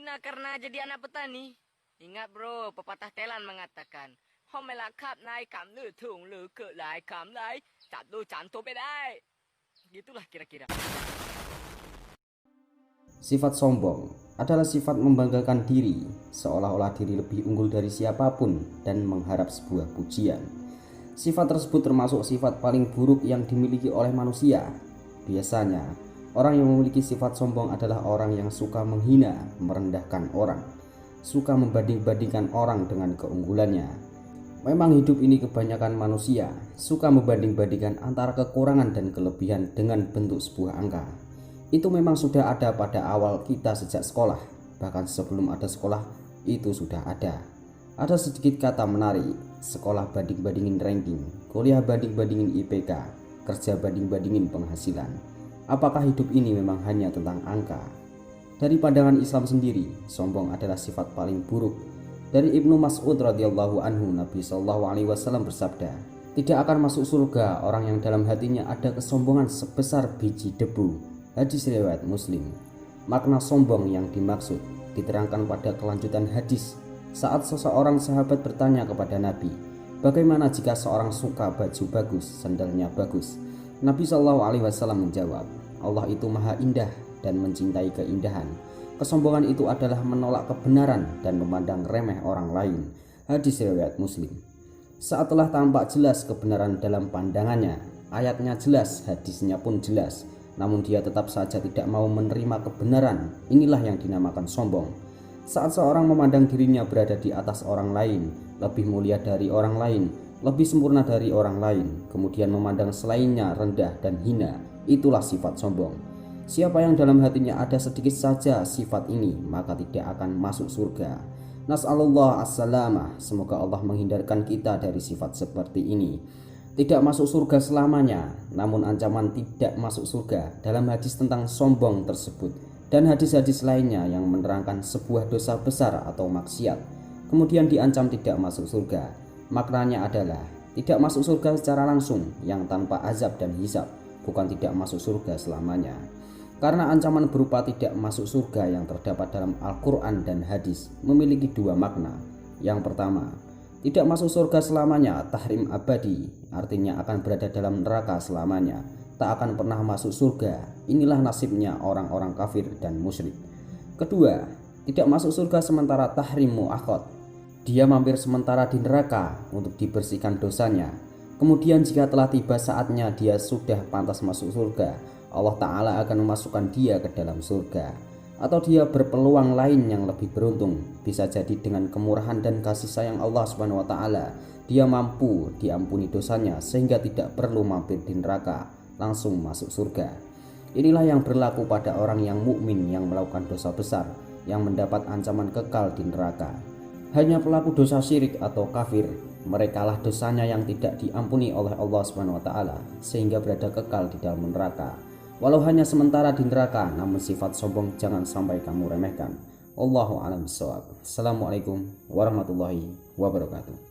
hina karena jadi anak petani. Ingat bro, pepatah Thailand mengatakan, Homela kap nai kam lu tung lu ke lai kam lai, cat lu cantu bedai. Gitulah kira-kira. Sifat sombong adalah sifat membanggakan diri, seolah-olah diri lebih unggul dari siapapun dan mengharap sebuah pujian. Sifat tersebut termasuk sifat paling buruk yang dimiliki oleh manusia. Biasanya, orang yang memiliki sifat sombong adalah orang yang suka menghina, merendahkan orang, suka membanding-bandingkan orang dengan keunggulannya. Memang hidup ini kebanyakan manusia suka membanding-bandingkan antara kekurangan dan kelebihan dengan bentuk sebuah angka. Itu memang sudah ada pada awal kita sejak sekolah, bahkan sebelum ada sekolah itu sudah ada. Ada sedikit kata menarik, sekolah banding-bandingin ranking, kuliah banding-bandingin IPK, kerja banding-bandingin penghasilan. Apakah hidup ini memang hanya tentang angka? Dari pandangan Islam sendiri, sombong adalah sifat paling buruk. Dari Ibnu Mas'ud radhiyallahu anhu, Nabi sallallahu alaihi wasallam bersabda, tidak akan masuk surga orang yang dalam hatinya ada kesombongan sebesar biji debu. Hadis riwayat Muslim. Makna sombong yang dimaksud diterangkan pada kelanjutan hadis saat seseorang sahabat bertanya kepada Nabi, bagaimana jika seorang suka baju bagus, sandalnya bagus? Nabi Shallallahu Alaihi Wasallam menjawab, Allah itu maha indah dan mencintai keindahan. Kesombongan itu adalah menolak kebenaran dan memandang remeh orang lain. Hadis riwayat Muslim. Saat telah tampak jelas kebenaran dalam pandangannya, ayatnya jelas, hadisnya pun jelas, namun dia tetap saja tidak mau menerima kebenaran. Inilah yang dinamakan sombong. Saat seorang memandang dirinya berada di atas orang lain, lebih mulia dari orang lain, lebih sempurna dari orang lain, kemudian memandang selainnya rendah dan hina, itulah sifat sombong. Siapa yang dalam hatinya ada sedikit saja sifat ini, maka tidak akan masuk surga. Nas'alullah as-salamah, semoga Allah menghindarkan kita dari sifat seperti ini. Tidak masuk surga selamanya, namun ancaman tidak masuk surga dalam hadis tentang sombong tersebut dan hadis-hadis lainnya yang menerangkan sebuah dosa besar atau maksiat kemudian diancam tidak masuk surga. Maknanya adalah tidak masuk surga secara langsung yang tanpa azab dan hisab, bukan tidak masuk surga selamanya. Karena ancaman berupa tidak masuk surga yang terdapat dalam Al-Quran dan hadis memiliki dua makna. Yang pertama, tidak masuk surga selamanya, tahrim abadi, artinya akan berada dalam neraka selamanya, tak akan pernah masuk surga. Inilah nasibnya orang-orang kafir dan musyrik. Kedua, tidak masuk surga sementara tahrim muakhad, dia mampir sementara di neraka untuk dibersihkan dosanya. Kemudian jika telah tiba saatnya dia sudah pantas masuk surga, Allah Ta'ala akan memasukkan dia ke dalam surga. Atau dia berpeluang lain yang lebih beruntung, bisa jadi dengan kemurahan dan kasih sayang Allah Subhanahu wa Ta'ala, dia mampu diampuni dosanya sehingga tidak perlu mampir di neraka, langsung masuk surga. Inilah yang berlaku pada orang yang mukmin yang melakukan dosa besar, yang mendapat ancaman kekal di neraka. Hanya pelaku dosa syirik atau kafir, merekalah dosanya yang tidak diampuni oleh Allah Subhanahu wa Ta'ala sehingga berada kekal di dalam neraka. Walau hanya sementara di neraka, namun sifat sombong jangan sampai kamu remehkan. Wallahu a'lam bishawab. Assalamualaikum warahmatullahi wabarakatuh.